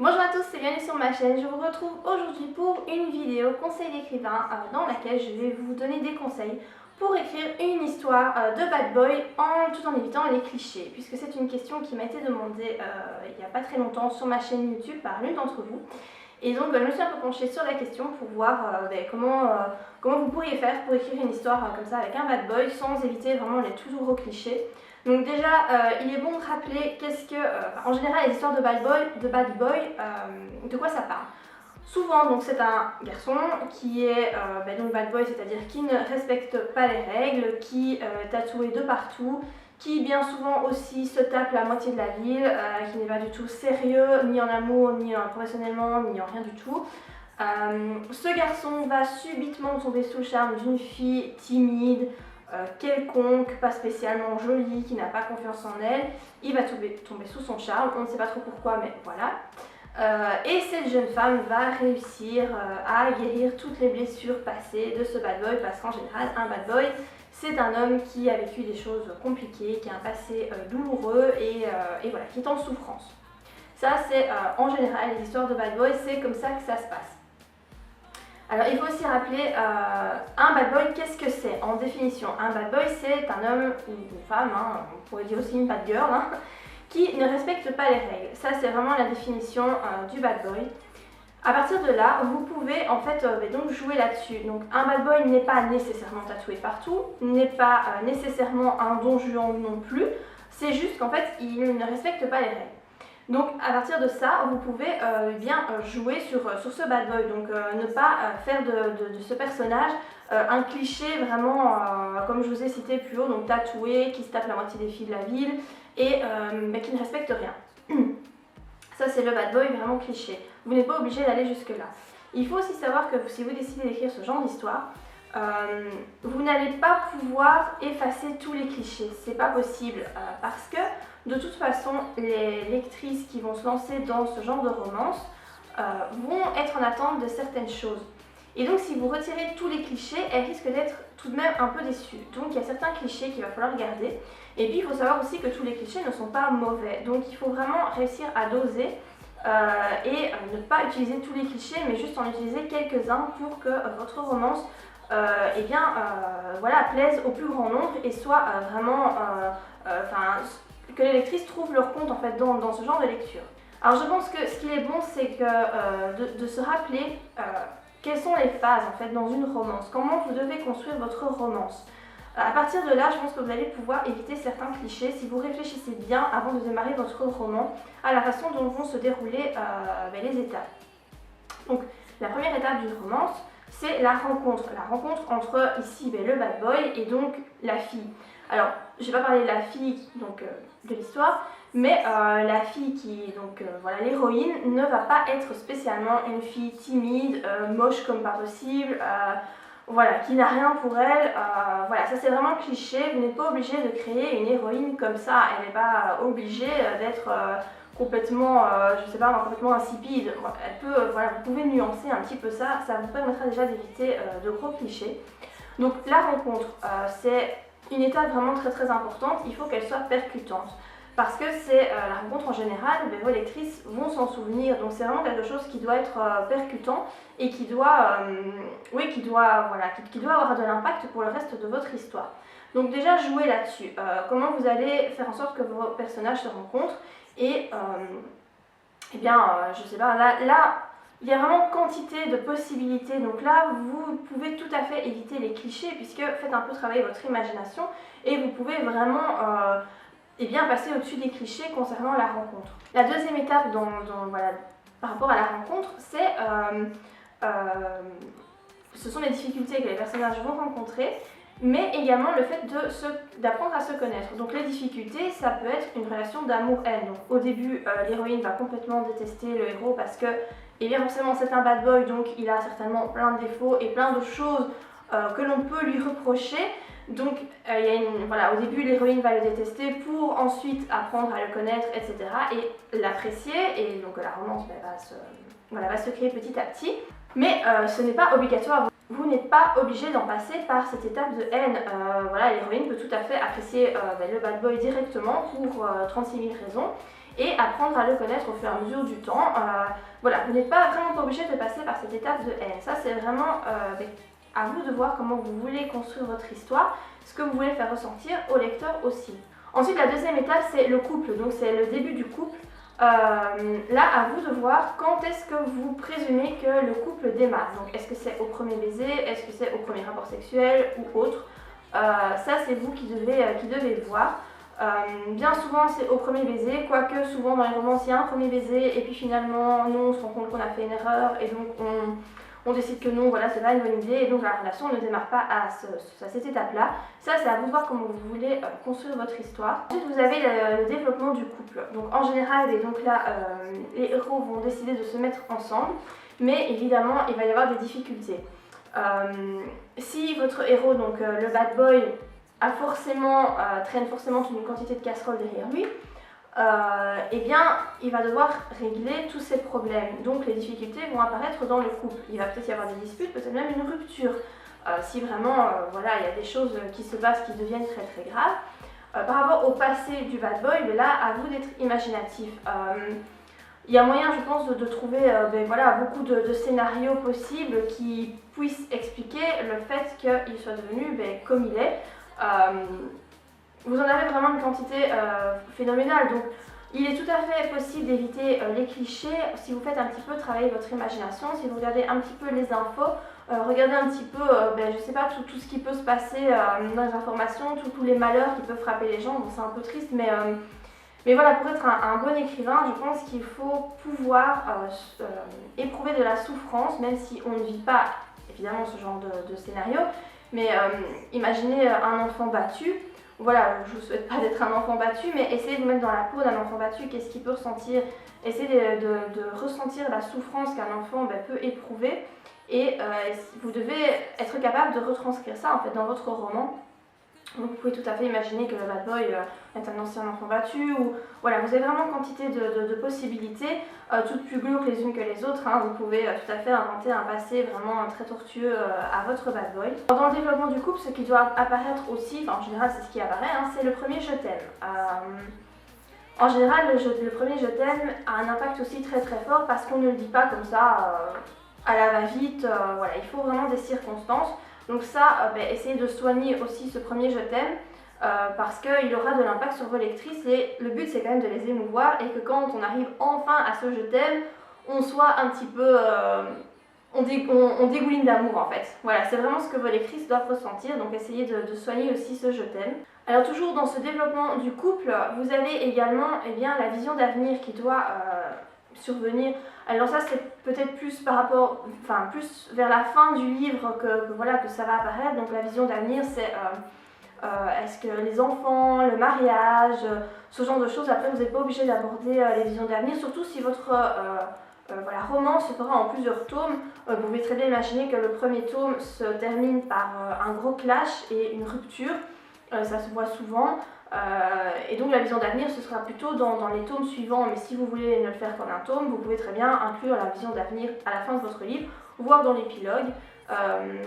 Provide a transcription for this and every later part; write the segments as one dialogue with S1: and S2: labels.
S1: Bonjour à tous, c'est bienvenue sur ma chaîne. Je vous retrouve aujourd'hui pour une vidéo conseil d'écrivain dans laquelle je vais vous donner des conseils pour écrire une histoire de bad boy tout en évitant les clichés, puisque c'est une question qui m'a été demandée il n'y a pas très longtemps sur ma chaîne YouTube par l'une d'entre vous. Et donc je me suis un peu penchée sur la question pour voir comment vous pourriez faire pour écrire une histoire comme ça avec un bad boy sans éviter vraiment les tout gros clichés. Donc déjà, il est bon de rappeler en général les histoires de bad boy, de quoi ça parle. Souvent, donc c'est un garçon qui est donc bad boy, c'est-à-dire qui ne respecte pas les règles, qui est tatoué de partout, qui bien souvent aussi se tape la moitié de la ville, qui n'est pas du tout sérieux, ni en amour, ni professionnellement, ni en rien du tout. Ce garçon va subitement tomber sous le charme d'une fille timide, quelconque, pas spécialement jolie, qui n'a pas confiance en elle. Il va tomber sous son charme, on ne sait pas trop pourquoi, mais voilà. Et cette jeune femme va réussir à guérir toutes les blessures passées de ce bad boy, parce qu'en général, un bad boy, c'est un homme qui a vécu des choses compliquées, qui a un passé douloureux et voilà, qui est en souffrance. Ça, c'est en général les histoires de bad boy, c'est comme ça que ça se passe. Alors il faut aussi rappeler un bad boy, qu'est-ce que c'est en définition? Un bad boy, c'est un homme ou une femme, on pourrait dire aussi une bad girl, qui ne respecte pas les règles. Ça, c'est vraiment la définition du bad boy. À partir de là, vous pouvez en fait donc jouer là-dessus. Donc un bad boy n'est pas nécessairement tatoué partout, n'est pas nécessairement un don Juan non plus, c'est juste qu'en fait il ne respecte pas les règles. Donc à partir de ça, vous pouvez jouer sur ce bad boy, donc ne pas faire de ce personnage un cliché vraiment, comme je vous ai cité plus haut, donc tatoué, qui se tape la moitié des filles de la ville et mais qui ne respecte rien. Ça c'est le bad boy vraiment cliché. Vous n'êtes pas obligé d'aller jusque là. Il faut aussi savoir que si vous décidez d'écrire ce genre d'histoire, vous n'allez pas pouvoir effacer tous les clichés, c'est pas possible parce que de toute façon les lectrices qui vont se lancer dans ce genre de romance vont être en attente de certaines choses. Et donc si vous retirez tous les clichés, elles risquent d'être tout de même un peu déçues. Donc il y a certains clichés qu'il va falloir garder. Et puis il faut savoir aussi que tous les clichés ne sont pas mauvais. Donc il faut vraiment réussir à doser et ne pas utiliser tous les clichés, mais juste en utiliser quelques-uns pour que votre romance plaise au plus grand nombre et soit que les lectrices trouvent leur compte en fait dans ce genre de lecture. Alors je pense que ce qui est bon, c'est que de se rappeler quelles sont les phases en fait dans une romance, comment vous devez construire votre romance. À partir de là, je pense que vous allez pouvoir éviter certains clichés si vous réfléchissez bien avant de démarrer votre roman à la façon dont vont se dérouler les étapes. Donc la première étape d'une romance, c'est la rencontre entre ici le bad boy et donc la fille. Alors, je ne vais pas parler de la fille de l'histoire, mais la fille qui est donc l'héroïne ne va pas être spécialement une fille timide, moche comme pas possible, qui n'a rien pour elle. Ça c'est vraiment cliché, vous n'êtes pas obligé de créer une héroïne comme ça, elle n'est pas obligée d'être complètement, complètement insipide. Elle peut, vous pouvez nuancer un petit peu ça, ça vous permettra déjà d'éviter de gros clichés. Donc la rencontre, c'est une étape vraiment très très importante, il faut qu'elle soit percutante. Parce que c'est la rencontre en général, vos lectrices vont s'en souvenir, donc c'est vraiment quelque chose qui doit être percutant et qui doit avoir de l'impact pour le reste de votre histoire. Donc déjà jouez là-dessus, comment vous allez faire en sorte que vos personnages se rencontrent et là il y a vraiment quantité de possibilités, donc là vous pouvez tout à fait éviter les clichés puisque faites un peu travailler votre imagination et vous pouvez vraiment passer au-dessus des clichés concernant la rencontre. La deuxième étape par rapport à la rencontre, ce sont les difficultés que les personnages vont rencontrer, mais également le fait d'apprendre à se connaître. Donc les difficultés, ça peut être une relation d'amour-haine. Donc au début, l'héroïne va complètement détester le héros parce que, forcément c'est un bad boy, donc il a certainement plein de défauts et plein de choses que l'on peut lui reprocher. Donc au début l'héroïne va le détester pour ensuite apprendre à le connaître, etc. et l'apprécier, et donc la romance va se créer petit à petit. Mais ce n'est pas obligatoire, vous n'êtes pas obligé d'en passer par cette étape de haine. L'héroïne peut tout à fait apprécier le bad boy directement pour 36 000 raisons. et apprendre à le connaître au fur et à mesure du temps. Voilà, vous n'êtes pas vraiment pas obligé de passer par cette étape de haine. Ça, c'est vraiment à vous de voir comment vous voulez construire votre histoire, ce que vous voulez faire ressentir au lecteur aussi. Ensuite, la deuxième étape, c'est le couple, donc c'est le début du couple. Là, à vous de voir quand est-ce que vous présumez que le couple démarre. Donc, est-ce que c'est au premier baiser, est-ce que c'est au premier rapport sexuel ou autre. Ça, c'est vous qui devez voir. Bien souvent, c'est au premier baiser, quoique souvent dans les romances, il y a un premier baiser et puis finalement, nous, on se rend compte qu'on a fait une erreur et donc on décide que non, voilà, c'est pas une bonne idée et donc la relation ne démarre pas à cette étape-là. Ça, c'est à vous de voir comment vous voulez construire votre histoire. Ensuite, vous avez le développement du couple. Donc en général, et donc là, les héros vont décider de se mettre ensemble, mais évidemment, il va y avoir des difficultés. Si votre héros, donc le bad boy, traîne forcément une quantité de casseroles derrière lui, eh bien, il va devoir régler tous ces problèmes. Donc les difficultés vont apparaître dans le couple. Il va peut-être y avoir des disputes, peut-être même une rupture. Si vraiment, voilà, il y a des choses qui se passent qui deviennent très très graves. Par rapport au passé du bad boy, là, à vous d'être imaginatif. Il y a moyen, je pense, de trouver voilà, beaucoup de scénarios possibles qui puissent expliquer le fait qu'il soit devenu comme il est. Vous en avez vraiment une quantité phénoménale, donc il est tout à fait possible d'éviter les clichés si vous faites un petit peu travailler votre imagination, si vous regardez un petit peu les infos, regardez un petit peu, je sais pas, tout ce qui peut se passer dans les informations, tous les malheurs qui peuvent frapper les gens. Bon, c'est un peu triste, mais voilà, pour être un bon écrivain, je pense qu'il faut pouvoir éprouver de la souffrance, même si on ne vit pas évidemment ce genre de scénario, mais imaginez un enfant battu. Voilà, je ne vous souhaite pas d'être un enfant battu, mais essayez de vous mettre dans la peau d'un enfant battu, qu'est-ce qu'il peut ressentir. Essayez de ressentir la souffrance qu'un enfant peut éprouver, et vous devez être capable de retranscrire ça en fait dans votre roman. Donc vous pouvez tout à fait imaginer que le bad boy est un ancien enfant battu, ou voilà, vous avez vraiment quantité de possibilités, toutes plus glauques les unes que les autres, hein. Vous pouvez tout à fait inventer un passé vraiment très tortueux à votre bad boy. Dans le développement du couple, ce qui doit apparaître aussi, en général c'est ce qui apparaît, hein, c'est le premier je t'aime. En général, le premier je t'aime a un impact aussi très très fort parce qu'on ne le dit pas comme ça à la va-vite, voilà, il faut vraiment des circonstances. Donc ça, essayez de soigner aussi ce premier je t'aime parce qu'il aura de l'impact sur vos lectrices et le but c'est quand même de les émouvoir et que quand on arrive enfin à ce je t'aime, on soit un petit peu... on dégouline d'amour en fait. Voilà, c'est vraiment ce que vos lectrices doivent ressentir, donc essayez de soigner aussi ce je t'aime. Alors toujours dans ce développement du couple, vous avez également la vision d'avenir qui doit survenir. Alors ça c'est peut-être plus par rapport, plus vers la fin du livre que ça va apparaître. Donc la vision d'avenir c'est est-ce que les enfants, le mariage, ce genre de choses. Après vous n'êtes pas obligé d'aborder les visions d'avenir, surtout si votre roman se fera en plusieurs tomes. Vous pouvez très bien imaginer que le premier tome se termine par un gros clash et une rupture. Ça se voit souvent. Et donc la vision d'avenir ce sera plutôt dans les tomes suivants, mais si vous voulez ne le faire qu'en un tome, vous pouvez très bien inclure la vision d'avenir à la fin de votre livre, voire dans l'épilogue.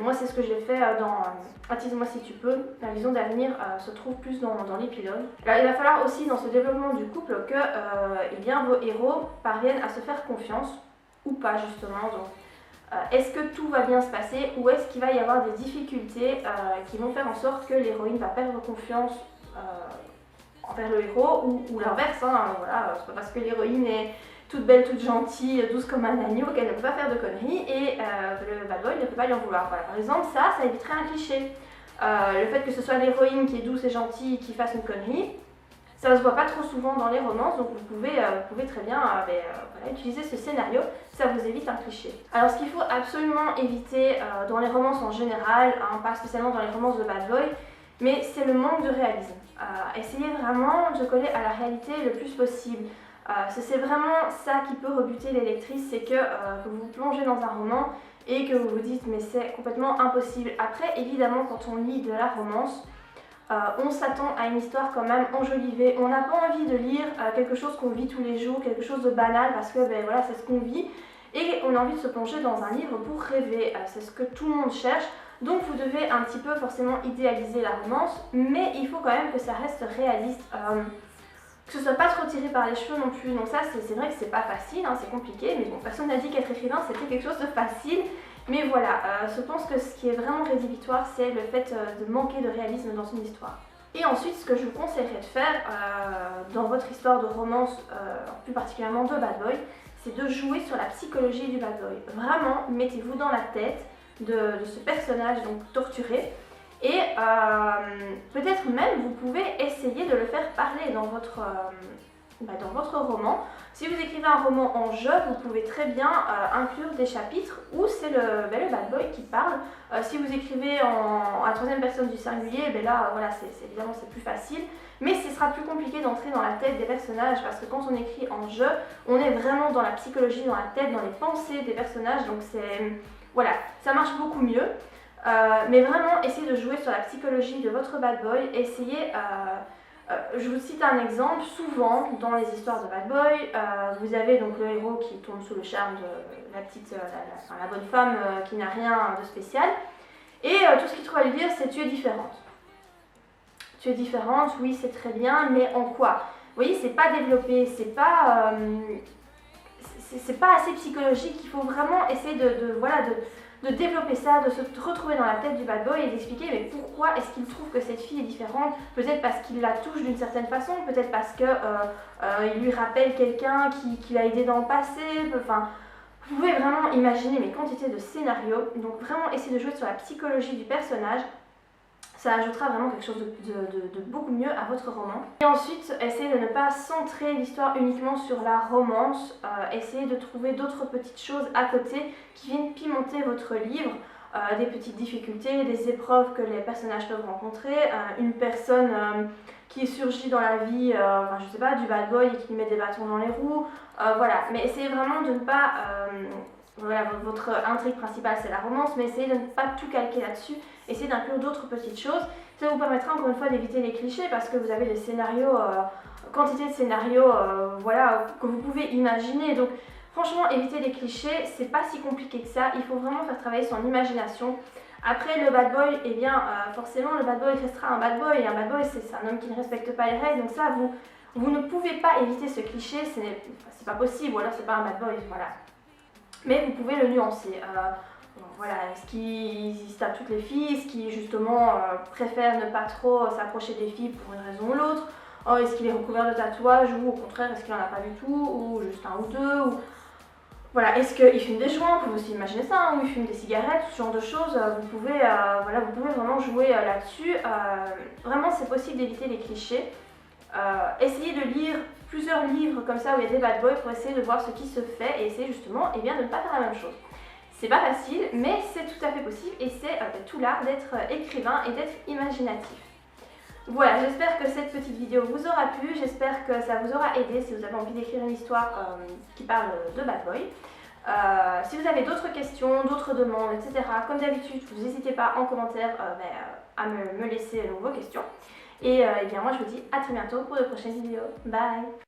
S1: Moi c'est ce que j'ai fait dans Attise-moi si tu peux. La vision d'avenir se trouve plus dans l'épilogue. Il va falloir aussi dans ce développement du couple que vos héros parviennent à se faire confiance ou pas justement. Donc, est-ce que tout va bien se passer ou est-ce qu'il va y avoir des difficultés qui vont faire en sorte que l'héroïne va perdre confiance envers le héros ou l'inverse, hein, voilà, c'est pas parce que l'héroïne est toute belle, toute gentille, douce comme un agneau qu'elle ne peut pas faire de conneries et le bad boy ne peut pas lui en vouloir. Voilà, par exemple, ça éviterait un cliché. Le fait que ce soit l'héroïne qui est douce et gentille qui fasse une connerie, ça se voit pas trop souvent dans les romances, donc vous pouvez très bien utiliser ce scénario, ça vous évite un cliché. Alors ce qu'il faut absolument éviter dans les romances en général, hein, pas spécialement dans les romances de bad boy, mais c'est le manque de réalisme. Essayez vraiment de coller à la réalité le plus possible. C'est vraiment ça qui peut rebuter les lectrices, c'est que vous vous plongez dans un roman et que vous vous dites mais c'est complètement impossible. Après évidemment quand on lit de la romance, on s'attend à une histoire quand même enjolivée. On n'a pas envie de lire quelque chose qu'on vit tous les jours, quelque chose de banal parce que voilà, c'est ce qu'on vit. Et on a envie de se plonger dans un livre pour rêver. C'est ce que tout le monde cherche. Donc vous devez un petit peu forcément idéaliser la romance, mais il faut quand même que ça reste réaliste. que ce soit pas trop tiré par les cheveux non plus. Donc ça, c'est vrai que c'est pas facile, hein, c'est compliqué, mais bon, personne n'a dit qu'être écrivain c'était quelque chose de facile. Mais voilà, je pense que ce qui est vraiment rédhibitoire, c'est le fait de manquer de réalisme dans une histoire. Et ensuite, ce que je vous conseillerais de faire dans votre histoire de romance, plus particulièrement de bad boy, c'est de jouer sur la psychologie du bad boy. Vraiment, mettez-vous dans la tête de ce personnage donc torturé. Et peut-être même vous pouvez essayer de le faire parler dans votre roman. Si vous écrivez un roman en jeu, vous pouvez très bien inclure des chapitres où c'est le bad boy qui parle. Si vous écrivez à troisième personne du singulier, là voilà, évidemment c'est plus facile. Mais ce sera plus compliqué d'entrer dans la tête des personnages parce que quand on écrit en jeu, on est vraiment dans la psychologie, dans la tête, dans les pensées des personnages. Donc voilà, ça marche beaucoup mieux. Mais vraiment, essayez de jouer sur la psychologie de votre bad boy. Essayez, je vous cite un exemple, souvent dans les histoires de bad boy, vous avez donc le héros qui tombe sous le charme de la bonne femme qui n'a rien de spécial. Et tout ce qu'il trouve à lui dire, c'est tu es différente. Tu es différente, oui c'est très bien, mais en quoi? Vous voyez, c'est pas développé, c'est pas assez psychologique. Il faut vraiment essayer de développer ça, de se retrouver dans la tête du bad boy et d'expliquer mais pourquoi est-ce qu'il trouve que cette fille est différente. Peut-être parce qu'il la touche d'une certaine façon, peut-être parce qu'il lui rappelle quelqu'un qui l'a aidé dans le passé. Enfin, vous pouvez vraiment imaginer mes quantités de scénarios. Donc vraiment essayer de jouer sur la psychologie du personnage. Ça ajoutera vraiment quelque chose de beaucoup mieux à votre roman. Et ensuite, essayez de ne pas centrer l'histoire uniquement sur la romance. Essayez de trouver d'autres petites choses à côté qui viennent pimenter votre livre. Des petites difficultés, des épreuves que les personnages peuvent rencontrer, une personne qui surgit dans la vie, je sais pas, du bad boy et qui lui met des bâtons dans les roues. Voilà, mais essayez vraiment de ne pas... voilà, votre intrigue principale c'est la romance, mais essayez de ne pas tout calquer là-dessus. Essayez d'inclure d'autres petites choses. Ça vous permettra encore une fois d'éviter les clichés parce que vous avez des scénarios, quantité de scénarios voilà, que vous pouvez imaginer. Donc franchement, éviter les clichés, c'est pas si compliqué que ça. Il faut vraiment faire travailler son imagination. Après le bad boy, eh bien forcément le bad boy restera un bad boy. Et un bad boy c'est un homme qui ne respecte pas les règles. Donc ça, vous ne pouvez pas éviter ce cliché, c'est pas possible. Ou alors c'est pas un bad boy, voilà. Mais vous pouvez le nuancer. Voilà, est-ce qu'il se tape toutes les filles? Est-ce qu'il justement préfère ne pas trop s'approcher des filles pour une raison ou l'autre? Est-ce qu'il est recouvert de tatouages ou au contraire est-ce qu'il n'en a pas du tout? Ou juste un ou deux Voilà, est-ce qu'il fume des joints? Vous pouvez aussi imaginer ça, hein, ou il fume des cigarettes, ce genre de choses. Vous pouvez vraiment jouer là-dessus. Vraiment, c'est possible d'éviter les clichés. Essayez de lire plusieurs livres comme ça où il y a des bad boys pour essayer de voir ce qui se fait et essayer justement de ne pas faire la même chose. C'est pas facile, mais c'est tout à fait possible et c'est tout l'art d'être écrivain et d'être imaginatif. Voilà, j'espère que cette petite vidéo vous aura plu, j'espère que ça vous aura aidé si vous avez envie d'écrire une histoire qui parle de bad boy. Si vous avez d'autres questions, d'autres demandes, etc., comme d'habitude, vous n'hésitez pas en commentaire à me laisser vos questions. Et bien moi je vous dis à très bientôt pour de prochaines vidéos. Bye!